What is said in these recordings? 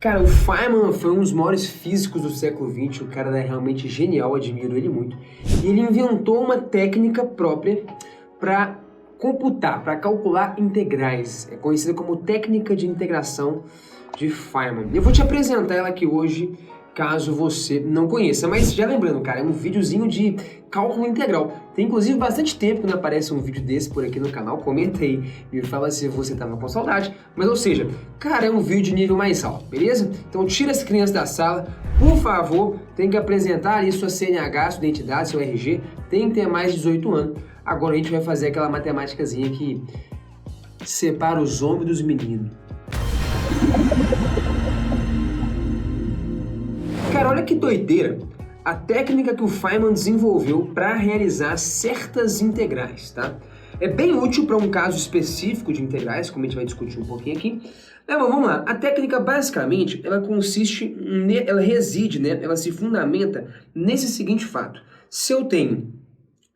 Cara, o Feynman foi um dos maiores físicos do século XX, o cara era realmente genial, admiro ele muito. E ele inventou uma técnica própria para computar, para calcular integrais. É conhecida como técnica de integração de Feynman. Eu vou te apresentar ela aqui hoje, caso você não conheça. Mas já lembrando, cara, é um videozinho de cálculo integral. Tem inclusive bastante tempo que não aparece um vídeo desse por aqui no canal. Comenta aí, me fala se você tava com saudade. Mas ou seja, cara, é um vídeo de nível mais alto, beleza? Então tira as crianças da sala, por favor, tem que apresentar ali sua CNH, sua identidade, seu RG, tem que ter mais de 18 anos. Agora a gente vai fazer aquela matemáticazinha que separa os homens dos meninos. Cara, olha que doideira a técnica que o Feynman desenvolveu para realizar certas integrais, tá? É bem útil para um caso específico de integrais, como a gente vai discutir um pouquinho aqui. Mas vamos lá, a técnica basicamente, ela reside, né? Ela se fundamenta nesse seguinte fato. Se eu tenho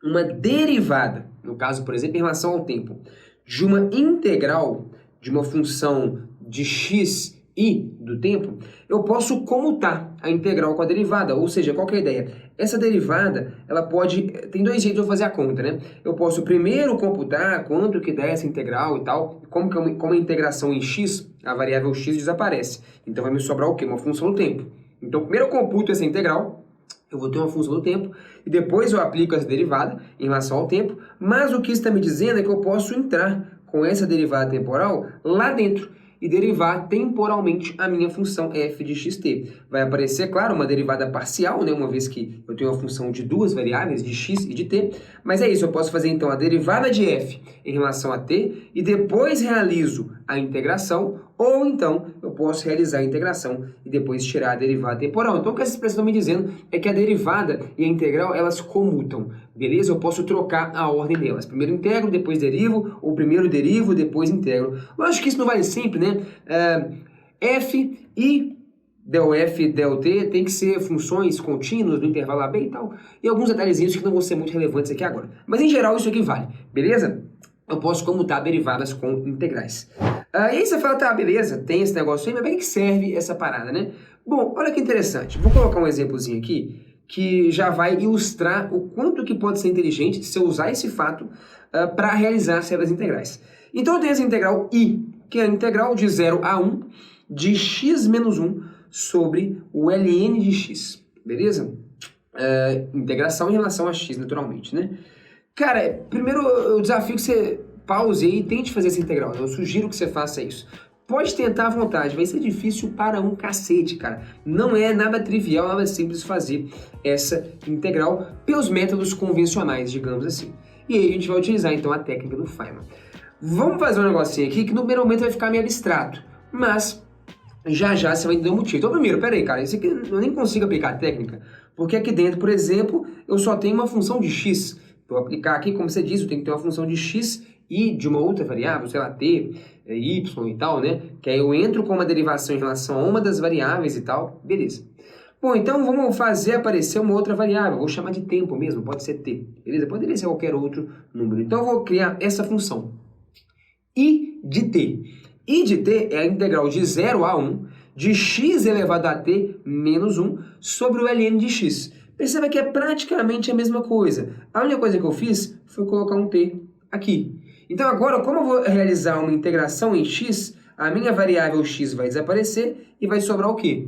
uma derivada, no caso, por exemplo, em relação ao tempo, de uma integral de uma função de x e do tempo, eu posso comutar a integral com a derivada, ou seja, qual que é a ideia? Essa derivada, ela pode... Tem dois jeitos de eu fazer a conta, né? Eu posso primeiro computar quanto que dá essa integral e tal, como a integração em x, a variável x desaparece. Então vai me sobrar o quê? Uma função do tempo. Então primeiro eu computo essa integral, eu vou ter uma função do tempo, e depois eu aplico essa derivada em relação ao tempo, mas o que está me dizendo é que eu posso entrar com essa derivada temporal lá dentro e derivar temporalmente a minha função f de xt. Vai aparecer, claro, uma derivada parcial, né, uma vez que eu tenho uma função de duas variáveis, de x e de t, mas é isso, eu posso fazer então a derivada de f em relação a t e depois realizo a integração, ou então eu posso realizar a integração e depois tirar a derivada temporal. Então o que essa expressão está me dizendo é que a derivada e a integral, elas comutam, beleza? Eu posso trocar a ordem delas. Primeiro integro, depois derivo, ou primeiro derivo, depois integro. Lógico que isso não vale sempre, né? F e del F, del T tem que ser funções contínuas no intervalo AB e tal. E alguns detalhezinhos que não vão ser muito relevantes aqui agora. Mas em geral isso aqui vale, beleza? Eu posso comutar derivadas com integrais. E aí você fala, tá, beleza, tem esse negócio aí, mas para que serve essa parada, né? Bom, olha que interessante. Vou colocar um exemplozinho aqui que já vai ilustrar o quanto que pode ser inteligente se eu usar esse fato para realizar certas integrais. Então eu tenho essa integral I, que é a integral de 0 a 1 de x menos 1 sobre o ln de x, beleza? Integração em relação a x, naturalmente, né? Cara, primeiro eu desafio que você pause aí e tente fazer essa integral, né? Eu sugiro que você faça isso. Pode tentar à vontade, vai ser difícil para um cacete, cara. Não é nada trivial, nada simples fazer essa integral pelos métodos convencionais, digamos assim. E aí a gente vai utilizar então a técnica do Feynman. Vamos fazer um negocinho aqui que no primeiro momento vai ficar meio abstrato, mas já já você vai entender o motivo. Então primeiro, peraí, cara, isso aqui eu nem consigo aplicar a técnica, porque aqui dentro, por exemplo, eu só tenho uma função de x. Vou aplicar aqui, como você disse, eu tenho que ter uma função de x e de uma outra variável, sei lá, t, y e tal, né? Que aí eu entro com uma derivação em relação a uma das variáveis e tal, beleza. Bom, então vamos fazer aparecer uma outra variável, vou chamar de tempo mesmo, pode ser t, beleza? Poderia ser qualquer outro número. Então eu vou criar essa função, i de t. I de t é a integral de 0 a 1 de x elevado a t menos 1 sobre o ln de x. Perceba que é praticamente a mesma coisa. A única coisa que eu fiz foi colocar um t aqui. Então agora, como eu vou realizar uma integração em x, a minha variável x vai desaparecer e vai sobrar o quê?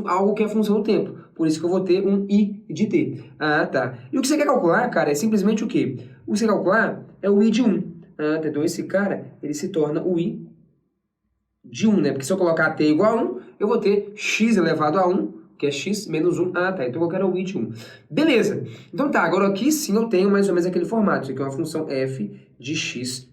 Algo que é função do tempo. Por isso que eu vou ter um i de t. Ah, tá. E o que você quer calcular, cara, é simplesmente o quê? O que você quer calcular é o i de 1. Ah, tá. Então esse cara, ele se torna o i de 1, né? Porque se eu colocar t igual a 1, eu vou ter x elevado a 1, que é x menos 1. Ah, tá. Então eu quero o i de 1. Beleza. Então tá, agora aqui sim eu tenho mais ou menos aquele formato. Isso aqui é uma função f de xt,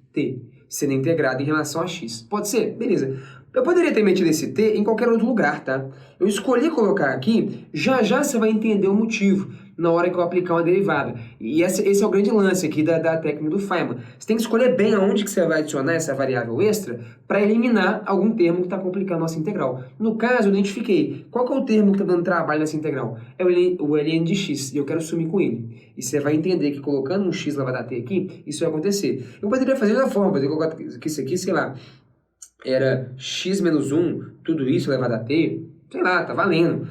sendo integrada em relação a x. Pode ser? Beleza. Eu poderia ter metido esse t em qualquer outro lugar, tá? Eu escolhi colocar aqui, já já você vai entender o motivo na hora que eu aplicar uma derivada. E esse é o grande lance aqui da técnica do Feynman. Você tem que escolher bem aonde que você vai adicionar essa variável extra para eliminar algum termo que está complicando a nossa integral. No caso, eu identifiquei qual que é o termo que está dando trabalho nessa integral. É o ln de x, e eu quero sumir com ele. E você vai entender que colocando um x elevado a t aqui, isso vai acontecer. Eu poderia fazer de outra forma, poderia colocar isso aqui, sei lá, era x menos 1, tudo isso elevado a t, sei lá, tá valendo.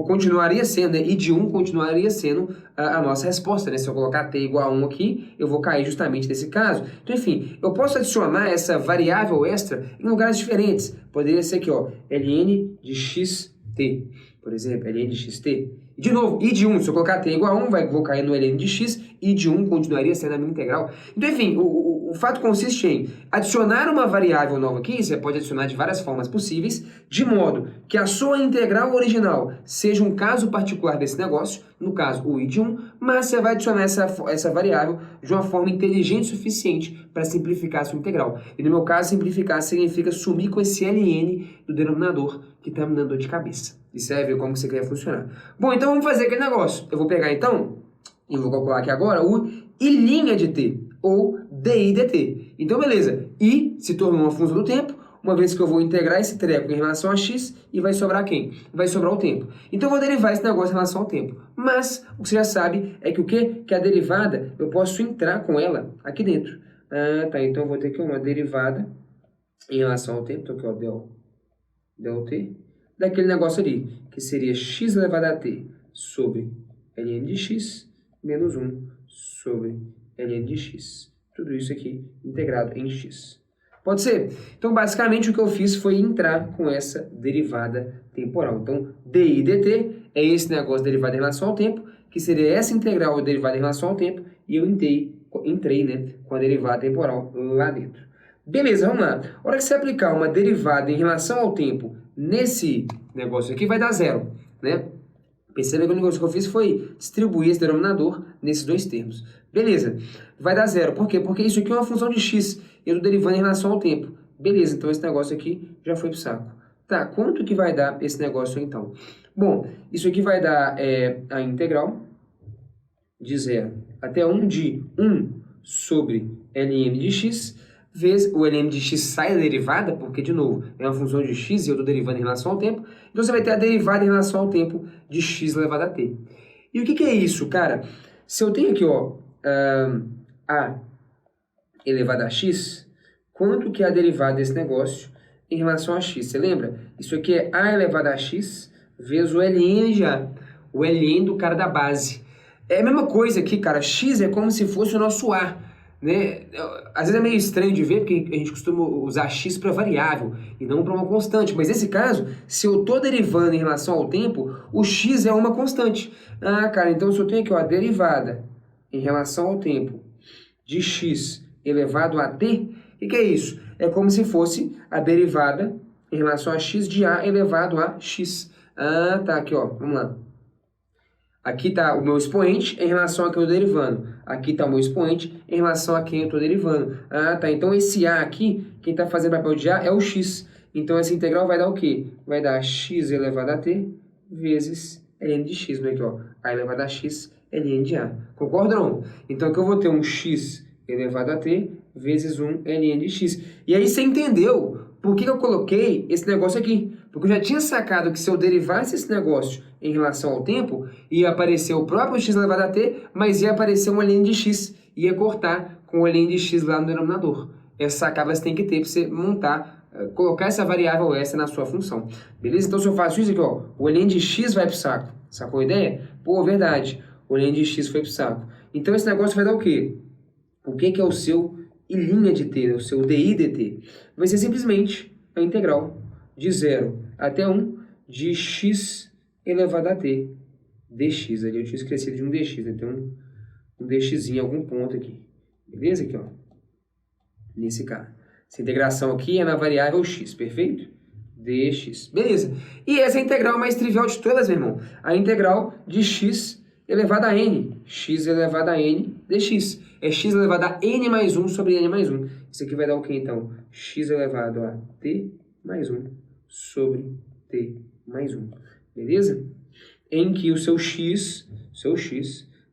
Continuaria sendo, né? I de 1 continuaria sendo a nossa resposta, né? Se eu colocar t igual a 1 aqui, eu vou cair justamente nesse caso. Então, enfim, eu posso adicionar essa variável extra em lugares diferentes. Poderia ser aqui, ó, ln de xt, por exemplo, ln de xt. De novo, I de 1, se eu colocar t igual a 1, vou cair no ln de x, I de 1 continuaria sendo a minha integral. Então, enfim, o fato consiste em adicionar uma variável nova aqui, você pode adicionar de várias formas possíveis, de modo que a sua integral original seja um caso particular desse negócio, no caso o I de 1, mas você vai adicionar essa variável de uma forma inteligente o suficiente para simplificar a sua integral. E no meu caso, simplificar significa sumir com esse ln do denominador que está me dando dor de cabeça. E você vai ver como que você quer funcionar. Bom, então vamos fazer aquele negócio. Eu vou pegar então, e vou calcular aqui agora, o I' de t, ou dI dt. Então, beleza, I se tornou uma função do tempo, uma vez que eu vou integrar esse treco em relação a x, e vai sobrar quem? Vai sobrar o tempo. Então, eu vou derivar esse negócio em relação ao tempo. Mas, o que você já sabe é que o quê? Que a derivada, eu posso entrar com ela aqui dentro. Tá, então eu vou ter aqui uma derivada em relação ao tempo, então aqui, ó, del t, daquele negócio ali, que seria x elevado a t sobre ln de x menos 1 sobre ln de x. Tudo isso aqui integrado em x. Pode ser? Então, basicamente, o que eu fiz foi entrar com essa derivada temporal. Então, dI dt é esse negócio derivado em relação ao tempo, que seria essa integral derivada em relação ao tempo, e eu entrei, né, com a derivada temporal lá dentro. Beleza, vamos lá. A hora que você aplicar uma derivada em relação ao tempo nesse negócio aqui, vai dar zero, né? Perceba que o negócio que eu fiz foi distribuir esse denominador nesses dois termos. Beleza, vai dar zero. Por quê? Porque isso aqui é uma função de x. Eu estou derivando em relação ao tempo. Beleza, então esse negócio aqui já foi pro saco. Tá, quanto que vai dar esse negócio então? Bom, isso aqui vai dar a integral de 0 até 1 de 1 sobre ln de x, vezes o ln de x sai da derivada, porque, de novo, é uma função de x e eu estou derivando em relação ao tempo. Então, você vai ter a derivada em relação ao tempo de x elevado a t. E o que é isso, cara? Se eu tenho aqui, ó, a elevado a x, quanto que é a derivada desse negócio em relação a x? Você lembra? Isso aqui é a elevado a x vezes o ln já, o ln do cara da base. É a mesma coisa aqui, cara. X é como se fosse o nosso a, né? Às vezes é meio estranho de ver, porque a gente costuma usar x para variável e não para uma constante. Mas nesse caso, se eu estou derivando em relação ao tempo, o x é uma constante. Ah, cara, então se eu tenho aqui, ó, a derivada em relação ao tempo de x elevado a t, o que é isso? É como se fosse a derivada em relação a x de a elevado a x. Ah, tá, aqui, ó, vamos lá. Aqui está o meu expoente em relação a quem eu estou derivando. Aqui está o meu expoente em relação a quem eu estou derivando. Ah, tá. Então, esse a aqui, quem está fazendo papel de a é o x. Então, essa integral vai dar o quê? Vai dar x elevado a t vezes ln de x. Né? Aqui, ó, a elevado a x ln de a. Concorda ou não? Então, aqui eu vou ter um x elevado a t vezes um ln de x. E aí, você entendeu por que eu coloquei esse negócio aqui? Porque eu já tinha sacado que se eu derivasse esse negócio em relação ao tempo, ia aparecer o próprio x elevado a t, mas ia aparecer um ln de x, ia cortar com o ln de x lá no denominador. Essa sacada você tem que ter para você montar, colocar essa variável extra na sua função. Beleza? Então, se eu faço isso aqui, ó, o ln de x vai pro saco. Sacou a ideia? Pô, verdade. O ln de x foi pro saco. Então, esse negócio vai dar o quê? O que é o seu I' de t, o seu dI dt? Vai ser simplesmente a integral de 0 até 1 de x elevado a t dx. Ali eu tinha esquecido de um dx, né? Tem um dx em algum ponto aqui. Beleza? Aqui, ó. Nesse cara. Essa integração aqui é na variável x, perfeito? Dx. Beleza. E essa é a integral mais trivial de todas, meu irmão. A integral de x elevado a n. X elevado a n dx. É x elevado a n mais 1 sobre n mais 1. Isso aqui vai dar o quê, então? X elevado a t mais 1 sobre t mais 1. Beleza? Em que o seu x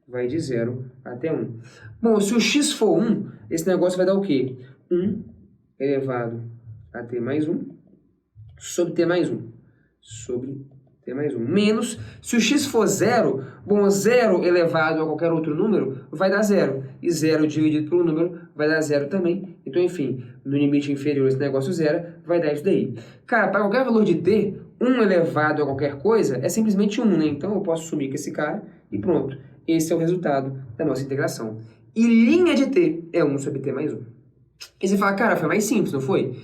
vai de 0 até 1. Bom, se o x for 1, esse negócio vai dar o quê? 1 elevado a t mais 1 sobre t mais 1. Sobre t mais 1, menos, se o x for 0, bom, 0 elevado a qualquer outro número vai dar 0, e 0 dividido por um número vai dar 0 também. Então, enfim, no limite inferior esse negócio 0 vai dar isso daí. Cara, para qualquer valor de t, 1 elevado a qualquer coisa é simplesmente 1, né? Então eu posso sumir com esse cara e pronto. Esse é o resultado da nossa integração. E linha de t é 1 sobre t mais 1. E você fala, cara, foi mais simples, não foi?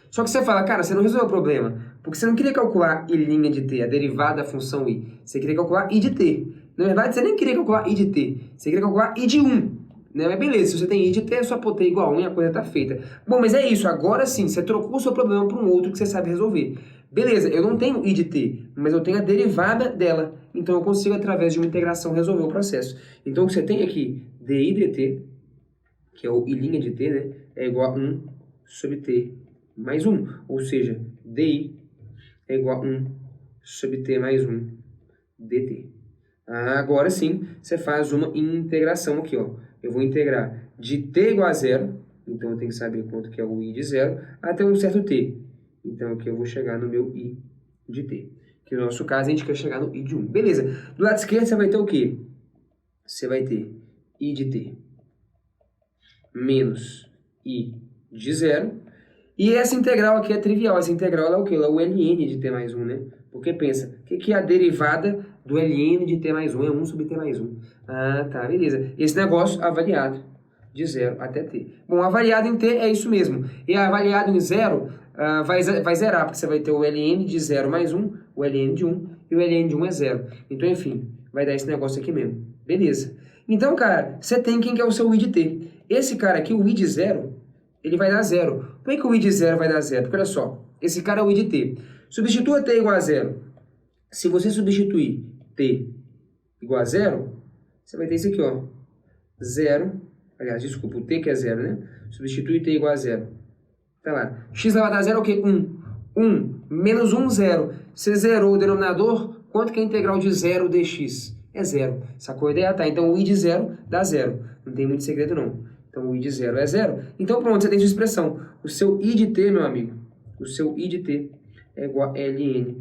Só que você fala, cara, você não resolveu o problema, porque você não queria calcular i' de t, a derivada da função i. Você queria calcular i de t. Na verdade, você nem queria calcular i de t, você queria calcular i de 1. Né? Mas beleza, se você tem i de t, é só pôr t igual a 1 e a coisa tá feita. Bom, mas é isso, agora sim, você trocou o seu problema para um outro que você sabe resolver. Beleza, eu não tenho i de t, mas eu tenho a derivada dela. Então eu consigo, através de uma integração, resolver o processo. Então o que você tem aqui, di dt, que é o i' de t, né, é igual a 1 sobre t mais 1. Ou seja, di é igual a 1 sobre t mais 1 dt. Agora sim, você faz uma integração aqui, ó. Eu vou integrar de t igual a 0, então eu tenho que saber quanto que é o i de 0, até um certo t. Então aqui eu vou chegar no meu i de t. Que no nosso caso a gente quer chegar no i de 1. Beleza. Do lado esquerdo você vai ter o quê? Você vai ter i de t menos i de 0. E essa integral aqui é trivial. Essa integral é o quê? Ela é o ln de t mais 1, né? Porque pensa, o que é a derivada do ln de t mais 1? É 1 sobre t mais 1. Ah, tá, beleza. Esse negócio avaliado de 0 até t. Bom, avaliado em t é isso mesmo. E avaliado em 0 vai zerar, porque você vai ter o ln de 0 mais 1, o ln de 1, e o ln de 1 é 0. Então, enfim, vai dar esse negócio aqui mesmo. Beleza. Então, cara, você tem quem que é o seu i de t. Esse cara aqui, o i de 0, ele vai dar 0. Por que o i de 0 vai dar 0? Porque olha só, esse cara é o i de t. Substitua t igual a 0. Se você substituir t igual a 0, você vai ter isso aqui, ó. 0, aliás, desculpa, o t que é 0, né? Substitui t igual a 0. Tá lá. X vai dar 0 é o quê? 1. 1 menos 1, 0. Você zerou o denominador, quanto que é a integral de 0 dx? É 0. Sacou a ideia? Tá, então o i de 0 dá 0. Não tem muito segredo, não. Então o i de 0 é 0. Então pronto, você tem sua expressão. O seu i de t, meu amigo, o seu i de t é igual a ln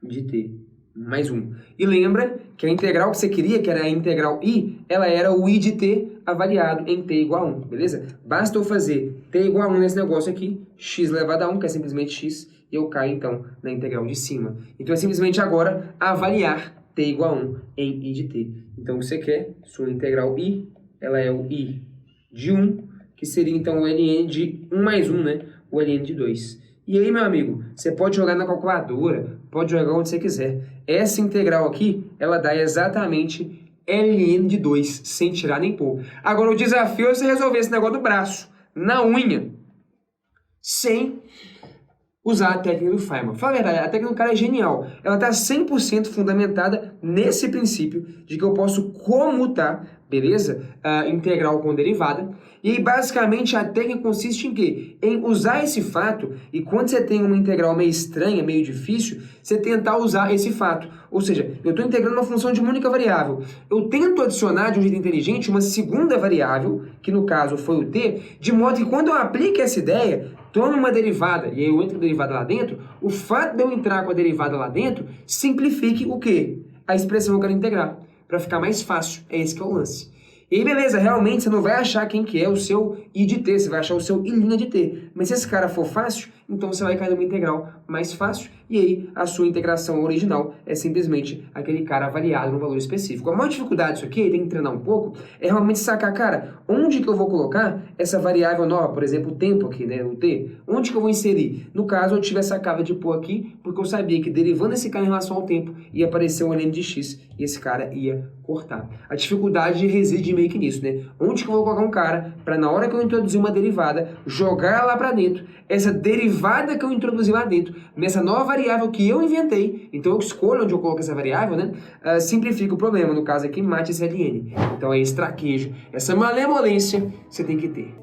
de t mais 1. E lembra que a integral que você queria, que era a integral i, ela era o i de t avaliado em t igual a 1, beleza? Basta eu fazer t igual a 1 nesse negócio aqui, x elevado a 1, que é simplesmente x, e eu caio então na integral de cima. Então é simplesmente agora avaliar t igual a 1 em i de t. Então o que você quer, sua integral i, ela é o i de 1, que seria então o ln de 1 mais 1, né? O ln de 2. E aí, meu amigo, você pode jogar na calculadora, pode jogar onde você quiser. Essa integral aqui, ela dá exatamente ln de 2, sem tirar nem pôr. Agora, o desafio é você resolver esse negócio do braço, na unha, sem usar a técnica do Feynman. Fala a verdade, a técnica do cara é genial. Ela está 100% fundamentada nesse princípio de que eu posso comutar, beleza? Integral com derivada. E aí, basicamente, a técnica consiste em quê? Em usar esse fato, e quando você tem uma integral meio estranha, meio difícil, você tentar usar esse fato. Ou seja, eu estou integrando uma função de uma única variável. Eu tento adicionar de um jeito inteligente uma segunda variável, que no caso foi o t, de modo que quando eu aplico essa ideia, tome uma derivada, e aí eu entro a derivada lá dentro, o fato de eu entrar com a derivada lá dentro, simplifique o quê? A expressão que eu quero integrar, para ficar mais fácil. É esse que é o lance. E aí, beleza, realmente você não vai achar quem que é o seu i de t, você vai achar o seu i' de t. Mas se esse cara for fácil, então você vai cair numa integral mais fácil, e aí a sua integração original é simplesmente aquele cara avaliado num valor específico. A maior dificuldade disso aqui, tem que treinar um pouco, é realmente sacar, cara, onde que eu vou colocar essa variável nova, por exemplo, o tempo aqui, né, o t, onde que eu vou inserir? No caso, eu tive essa cava de pôr aqui, porque eu sabia que derivando esse cara em relação ao tempo, ia aparecer um ln de x, e esse cara ia cortar. A dificuldade reside meio que nisso, né? Onde que eu vou colocar um cara para na hora que eu introduzir uma derivada, jogar lá para dentro, essa derivada que eu introduzi lá dentro, nessa nova variável que eu inventei, então eu escolho onde eu coloco essa variável, né? Simplifica o problema, no caso aqui, mate esse ln. Então é esse traquejo, essa malemolência que você tem que ter.